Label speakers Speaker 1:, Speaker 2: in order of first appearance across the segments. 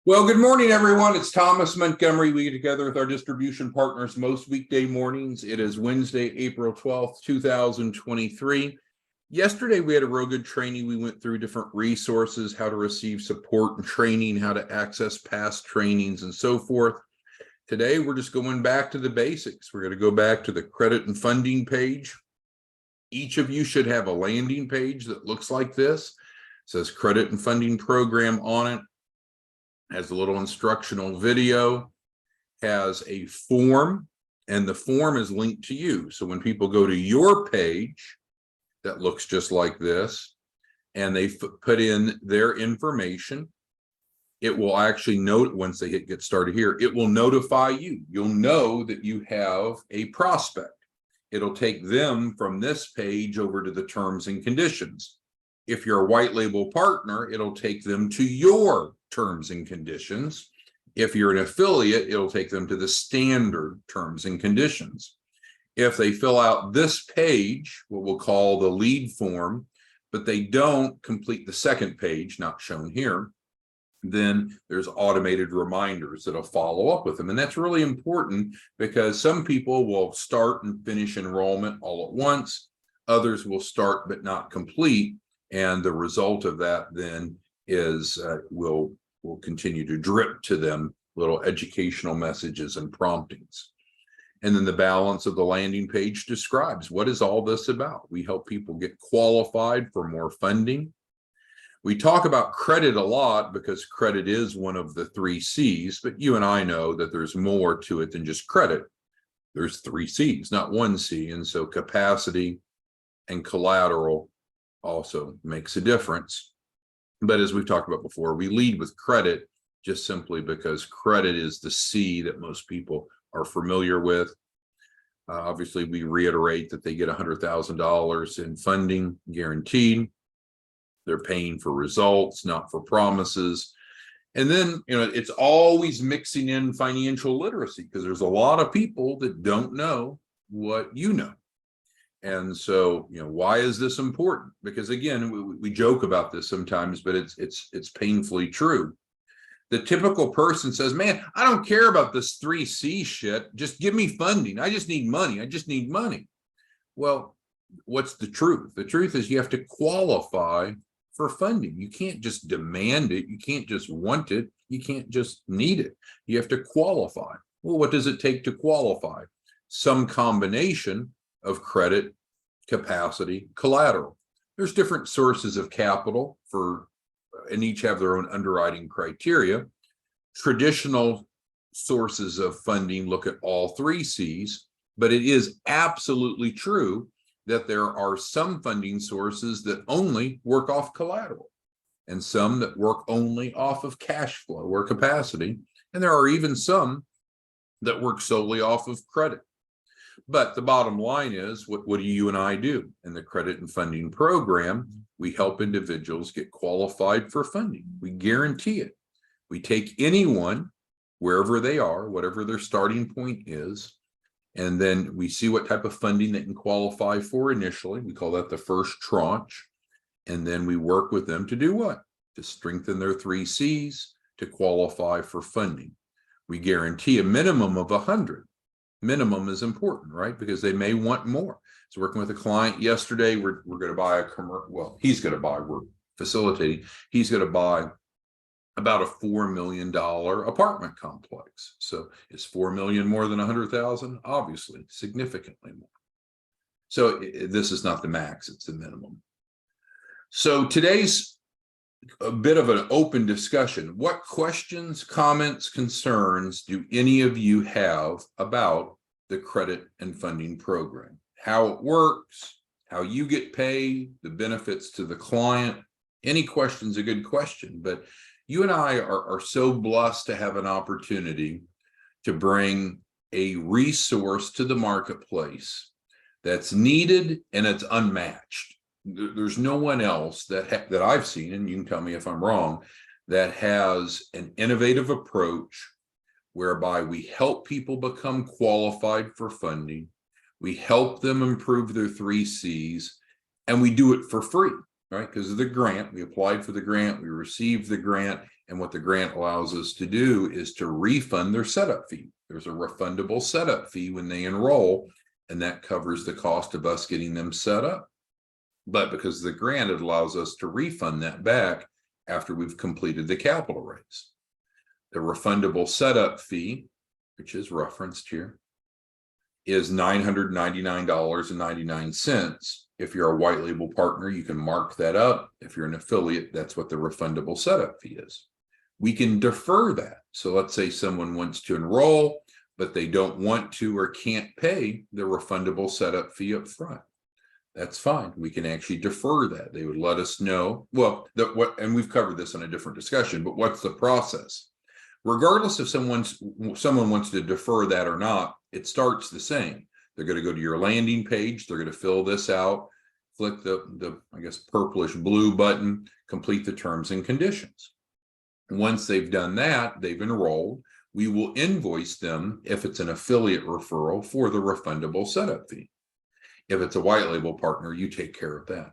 Speaker 1: Well, good morning, everyone. It's Thomas Montgomery. We get together with our distribution partners most weekday mornings. It is Wednesday, April 12th, 2023. Yesterday, we had a real good training. We went through different resources, how to receive support and training, how to access past trainings, and so forth. Today, we're just going back to the basics. We're going to go back to the credit and funding page. Each of you should have a landing page that looks like this. It says credit and funding program on it. Has a little instructional video, has a form, and the form is linked to you. So when people go to your page that looks just like this, and they put in their information, it will actually note once they hit get started here, it will notify you. You'll know that you have a prospect. It'll take them from this page over to the terms and conditions. If you're a white label partner, it'll take them to your terms and conditions. If you're an affiliate, it'll take them to the standard terms and conditions. If they fill out this page, what we'll call the lead form, but they don't complete the second page, not shown here, then there's automated reminders that'll follow up with them. And that's really important because some people will start and finish enrollment all at once. Others will start but not complete. And the result of that then is will continue to drip to them little educational messages and promptings. And then the balance of the landing page describes what is all this about. We help people get qualified for more funding. We talk about credit a lot because credit is one of the 3 C's, but you and I know that there's more to it than just credit. There's 3 C's, not 1 C. And so capacity and collateral also makes a difference. But as we've talked about before, we lead with credit just simply because credit is the C that most people are familiar with. Obviously, we reiterate that they get $100,000 in funding guaranteed. They're paying for results, not for promises. And then, it's always mixing in financial literacy because there's a lot of people that don't know what you know. And so, why is this important? Because again, we joke about this sometimes, but it's painfully true. The typical person says, man, I don't care about this 3 C shit. Just give me funding. I just need money. I just need money. Well, what's the truth? The truth is you have to qualify for funding. You can't just demand it. You can't just want it. You can't just need it. You have to qualify. Well, what does it take to qualify? Some combination of credit, capacity, collateral. There's different sources of capital and each have their own underwriting criteria. Traditional sources of funding look at all 3 C's, but it is absolutely true that there are some funding sources that only work off collateral and some that work only off of cash flow or capacity. And there are even some that work solely off of credit. But the bottom line is, what do you and I do? In the credit and funding program, we help individuals get qualified for funding. We guarantee it. We take anyone, wherever they are, whatever their starting point is, and then we see what type of funding they can qualify for initially. We call that the first tranche. And then we work with them to do what? To strengthen their 3 C's to qualify for funding. We guarantee a minimum of 100. Minimum is important, right? Because they may want more. So working with a client yesterday, we're going to buy he's going to buy, we're facilitating, he's going to buy about a $4 million apartment complex. So is 4 million more than 100,000? Obviously, significantly more. So this is not the max, it's the minimum. So today's a bit of an open discussion. What questions, comments, concerns do any of you have about the credit and funding program? How it works, how you get paid, the benefits to the client? Any question's a good question, but you and I are so blessed to have an opportunity to bring a resource to the marketplace that's needed and it's unmatched. There's no one else that I've seen, and you can tell me if I'm wrong, that has an innovative approach whereby we help people become qualified for funding, we help them improve their 3 C's, and we do it for free. right? Because of the grant, we applied for the grant, we received the grant, and what the grant allows us to do is to refund their setup fee. There's a refundable setup fee when they enroll, and that covers the cost of us getting them set up. But because of the grant, it allows us to refund that back after we've completed the capital raise. The refundable setup fee, which is referenced here, is $999.99. If you're a white label partner, you can mark that up. If you're an affiliate, that's what the refundable setup fee is. We can defer that. So let's say someone wants to enroll, but they don't want to or can't pay the refundable setup fee up front. That's fine. We can actually defer that. They would let us know. Well, and we've covered this in a different discussion, but what's the process? Regardless if someone wants to defer that or not, it starts the same. They're going to go to your landing page. They're going to fill this out, click the I guess purplish blue button, complete the terms and conditions. Once they've done that, they've enrolled. We will invoice them if it's an affiliate referral for the refundable setup fee. If it's a white label partner, you take care of that.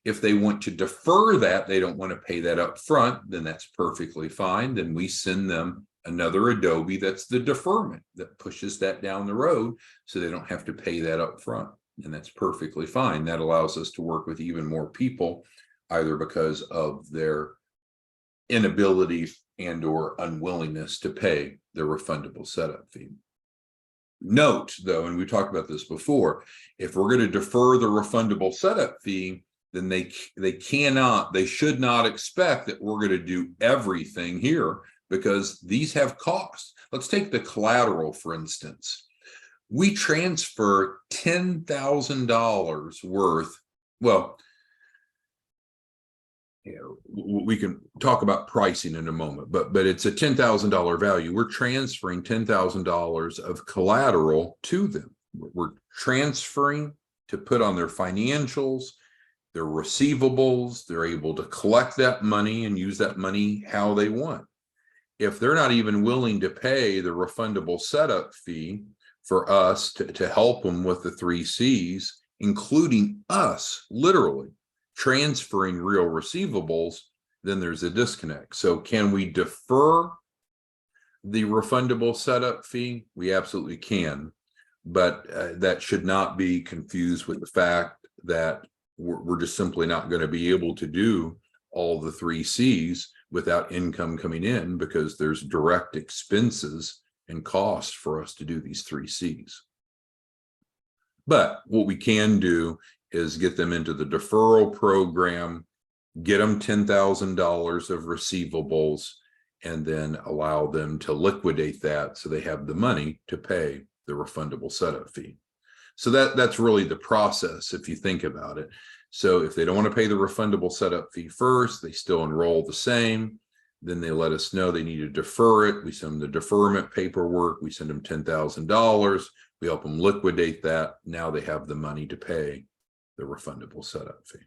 Speaker 1: If they want to defer that, they don't want to pay that up front, then that's perfectly fine. Then we send them another Adobe that's the deferment that pushes that down the road so they don't have to pay that up front. And that's perfectly fine. That allows us to work with even more people, either because of their inability and or unwillingness to pay the refundable setup fee. Note, though, and we talked about this before, if we're going to defer the refundable setup fee, then they should not expect that we're going to do everything here, because these have costs. Let's take the collateral, for instance. We transfer $10,000 worth. Well, we can talk about pricing in a moment, but it's a $10,000 value. We're transferring $10,000 of collateral to them. We're transferring to put on their financials, their receivables. They're able to collect that money and use that money how they want. If they're not even willing to pay the refundable setup fee for us to help them with the 3 C's, including us literally transferring real receivables, then there's a disconnect. So can we defer the refundable setup fee? We absolutely can, but that should not be confused with the fact that we're just simply not going to be able to do all the 3 C's without income coming in, because there's direct expenses and costs for us to do these 3 C's. But what we can do is get them into the deferral program, get them $10,000 of receivables, and then allow them to liquidate that so they have the money to pay the refundable setup fee. So that's really the process if you think about it. So if they don't want to pay the refundable setup fee first, they still enroll the same. Then they let us know they need to defer it. We send them the deferment paperwork. We send them $10,000. We help them liquidate that. Now they have the money to pay the refundable setup fee.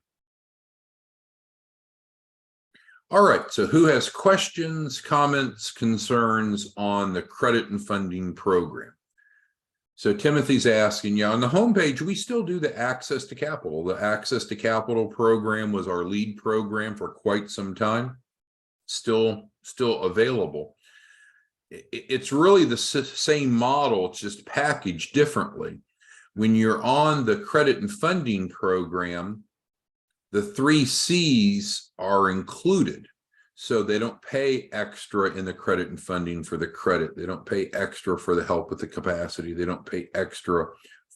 Speaker 1: All right, so who has questions, comments, concerns on the credit and funding program? So Timothy's asking, yeah, on the homepage, we still do the Access to Capital. The Access to Capital program was our lead program for quite some time. Still available. It's really the same model, it's just packaged differently. When you're on the credit and funding program, the 3 C's are included. So they don't pay extra in the credit and funding for the credit. They don't pay extra for the help with the capacity. They don't pay extra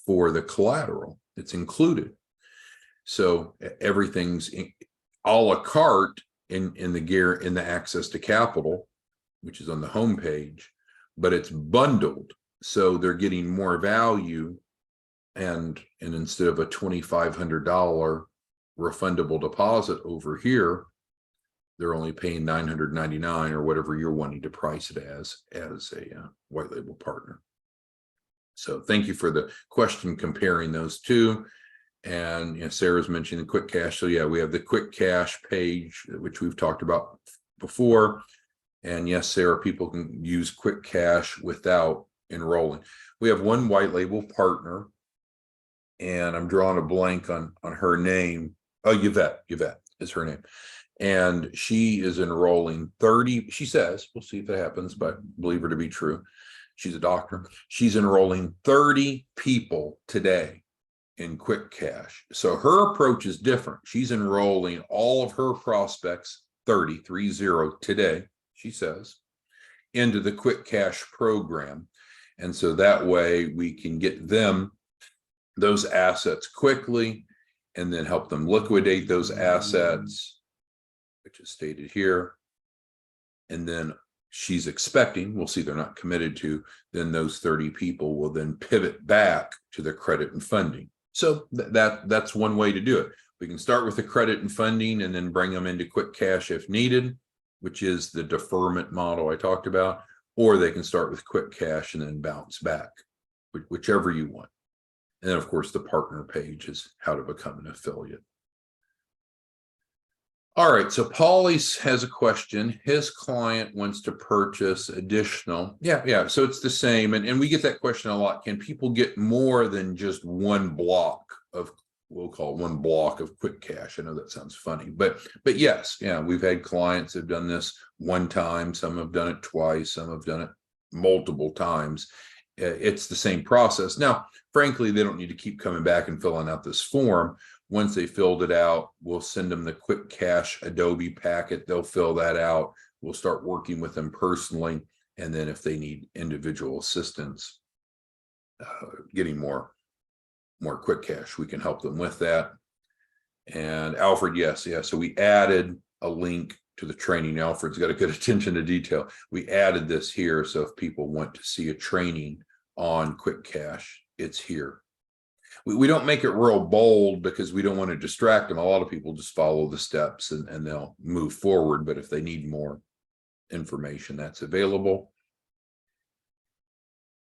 Speaker 1: for the collateral. It's included. So everything's a la carte in the Access to Capital, which is on the homepage, but it's bundled. So they're getting more value. And instead of a $2,500 refundable deposit over here, they're only paying $999 or whatever you're wanting to price it as a white label partner. So thank you for the question comparing those two. And you know, Sarah's mentioning the quick cash. So yeah, we have the quick cash page, which we've talked about before. And yes, Sarah, people can use quick cash without enrolling. We have one white label partner, and I'm drawing a blank on her name. Oh, Yvette. is her name. And she is enrolling 30, she says, we'll see if it happens, but believe her to be true. She's a doctor. She's enrolling 30 people today in Quick Cash. So her approach is different. She's enrolling all of her prospects, 30 today, she says, into the Quick Cash program. And so that way we can get them those assets quickly and then help them liquidate those assets, which is stated here. And then she's expecting, we'll see they're not committed to, then those 30 people will then pivot back to their credit and funding. So that's one way to do it. We can start with the credit and funding and then bring them into Quick Cash if needed, which is the deferment model I talked about, or they can start with Quick Cash and then bounce back, whichever you want. And then of course the partner page is how to become an affiliate. All right, so Paulie's has a question. His client wants to purchase additional. Yeah, so it's the same. And we get that question a lot. Can people get more than just one block of, we'll call it one block of Quick Cash? I know that sounds funny, but yes, yeah, we've had clients that have done this one time. Some have done it twice. Some have done it multiple times. It's the same process. Now, frankly, they don't need to keep coming back and filling out this form. Once they filled it out, we'll send them the Quick Cash Adobe packet. They'll fill that out. We'll start working with them personally. And then if they need individual assistance, getting more Quick Cash, we can help them with that. And Alfred, yes. So we added a link to the training. Alfred's got a good attention to detail. We added this here. So if people want to see a training on Quick Cash, it's here. We don't make it real bold because we don't want to distract them. A lot of people just follow the steps and they'll move forward. But if they need more information, that's available.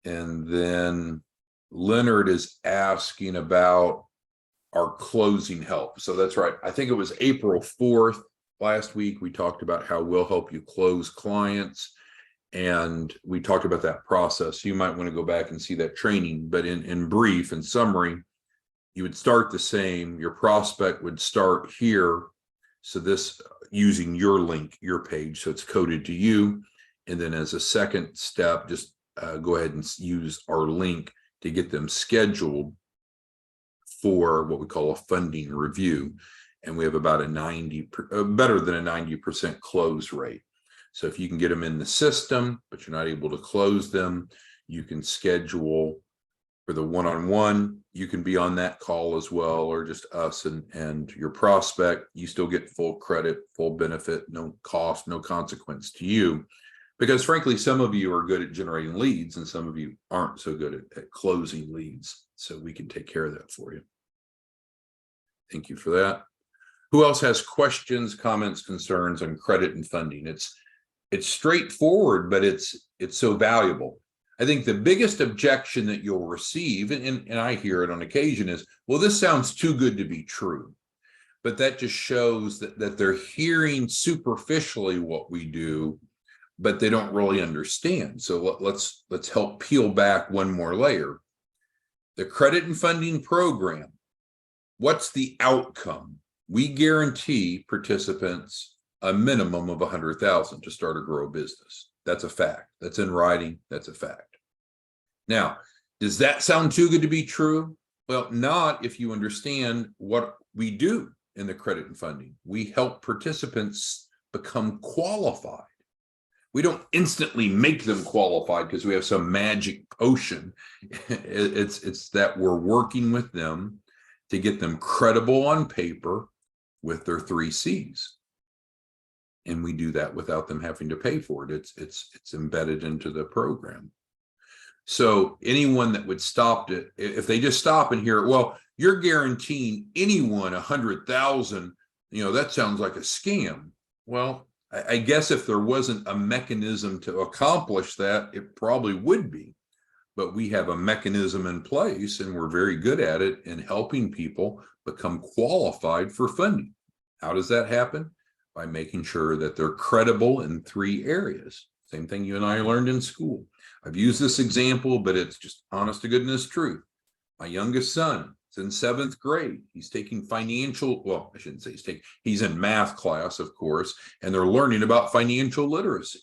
Speaker 1: And then Leonard is asking about our closing help. So that's right. I think it was April 4th. Last week, we talked about how we'll help you close clients. And we talked about that process. You might want to go back and see that training. But in brief and summary, you would start the same. Your prospect would start here. So this using your link, your page, so it's coded to you. And then as a second step, just go ahead and use our link to get them scheduled for what we call a funding review. And we have about a better than a 90% close rate. So if you can get them in the system, but you're not able to close them, you can schedule for the one-on-one. You can be on that call as well, or just us and your prospect. You still get full credit, full benefit, no cost, no consequence to you. Because frankly, some of you are good at generating leads and some of you aren't so good at closing leads. So we can take care of that for you. Thank you for that. Who else has questions, comments, concerns on credit and funding? It's straightforward, but it's so valuable. I think the biggest objection that you'll receive, and I hear it on occasion, is, well, this sounds too good to be true. But that just shows that they're hearing superficially what we do, but they don't really understand. So let's help peel back one more layer. The credit and funding program, what's the outcome? We guarantee participants a minimum of $100,000 to start or grow a business. That's a fact. That's in writing. That's a fact. Now, does that sound too good to be true? Well, not if you understand what we do in the credit and funding. We help participants become qualified. We don't instantly make them qualified because we have some magic potion. It's that we're working with them to get them credible on paper with their 3 C's. And we do that without them having to pay for it. It's embedded into the program. So anyone that would stop it, if they just stop and hear, well, you're guaranteeing anyone 100,000, that sounds like a scam. Well, I guess if there wasn't a mechanism to accomplish that, it probably would be. But we have a mechanism in place and we're very good at it in helping people become qualified for funding. How does that happen? By making sure that they're credible in 3 areas. Same thing you and I learned in school. I've used this example, but it's just honest to goodness truth. My youngest son, He's in 7th grade. He's taking financial, well, I shouldn't say he's in math class, of course, and they're learning about financial literacy.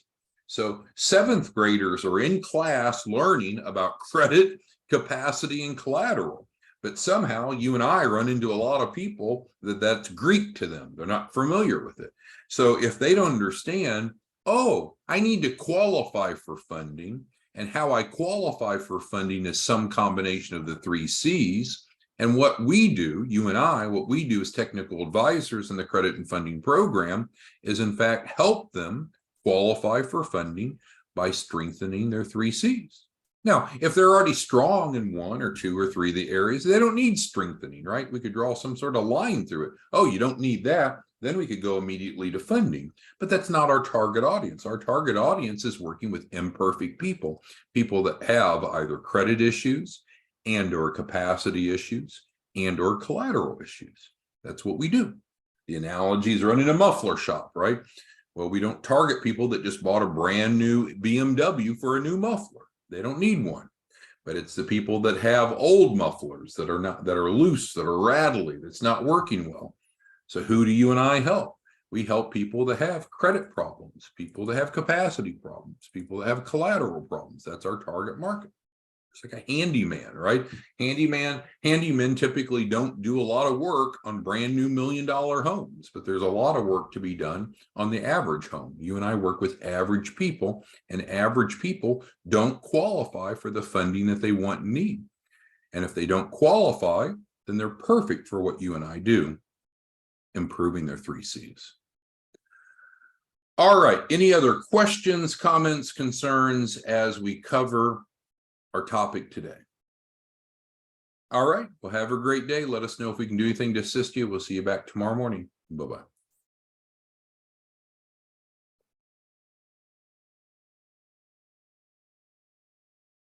Speaker 1: So 7th graders are in class learning about credit, capacity, and collateral. But somehow you and I run into a lot of people that's Greek to them. They're not familiar with it. So if they don't understand, oh, I need to qualify for funding, and how I qualify for funding is some combination of the 3 C's. And what we do, you and I, what we do as technical advisors in the credit and funding program is in fact help them qualify for funding by strengthening their 3 C's. Now, if they're already strong in 1 or 2 or 3 of the areas, they don't need strengthening, right? We could draw some sort of line through it. Oh, you don't need that. Then we could go immediately to funding. But that's not our target audience. Our target audience is working with imperfect people, people that have either credit issues and or capacity issues and or collateral issues. That's what we do. The analogy is running a muffler shop, right? Well, we don't target people that just bought a brand new BMW for a new muffler. They don't need one. But it's the people that have old mufflers that are loose, that are rattly, that's not working well. So who do you and I help? We help people that have credit problems, people that have capacity problems, people that have collateral problems. That's our target market. It's like a handyman, right? Handymen typically don't do a lot of work on brand new $1 million homes, but there's a lot of work to be done on the average home. You and I work with average people, and average people don't qualify for the funding that they want and need. And if they don't qualify, then they're perfect for what you and I do, improving their 3 C's. All right, any other questions, comments, concerns as we cover our topic today? All right, well, have a great day. Let us know if we can do anything to assist you. We'll see you back tomorrow morning. Bye-bye.